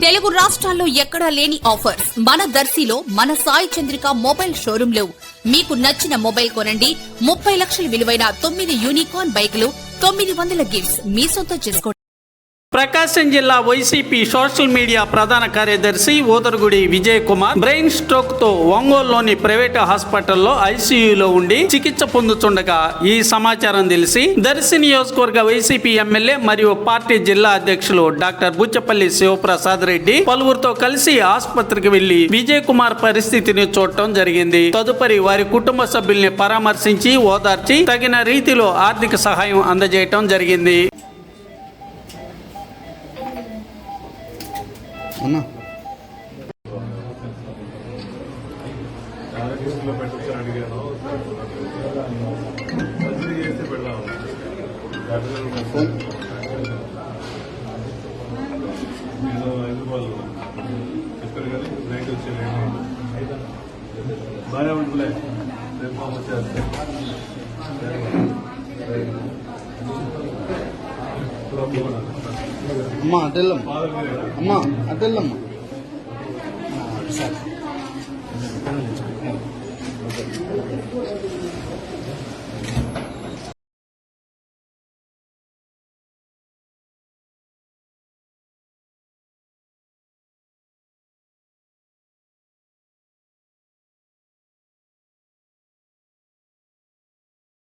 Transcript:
తెలుగు రాష్ట్రాల్లో ఎక్కడా లేని ఆఫర్స్ మన దర్శిలో మన సాయి చంద్రిక మొబైల్ షోరూమ్ లో మీకు నచ్చిన మొబైల్ కొనండి. 30 లక్షల విలువైన 9 యూనికార్న్ బైకులు, 900 గిఫ్ట్స్ మీ సొంతం చేసుకోండి. ప్రకాశం జిల్లా వైసీపీ సోషల్ మీడియా ప్రధాన కార్యదర్శి ఊదరగుడి విజయ్ కుమార్ బ్రెయిన్ స్ట్రోక్ తో ఒంగోలులోని ప్రైవేటు హాస్పిటల్లో ఐసీయూలో ఉండి చికిత్స పొందుతుండగా ఈ సమాచారం తెలిసి దర్శి నియోజకవర్గ వైసీపీ ఎమ్మెల్యే మరియు పార్టీ జిల్లా అధ్యక్షులు డాక్టర్ బుచ్చపల్లి శివప్రసాద్ రెడ్డి పలువురితో కలిసి ఆసుపత్రికి వెళ్లి విజయ్ కుమార్ పరిస్థితిని చూడటం జరిగింది. తదుపరి వారి కుటుంబ సభ్యుల్ని పరామర్శించి ఓదార్చి తగిన రీతిలో ఆర్థిక సహాయం అందజేయటం జరిగింది. అన్నా బాగా ఉంటుందిలే అమ్మా అటెల్లమ్మ, అమ్మా అటెల్లమ్మ.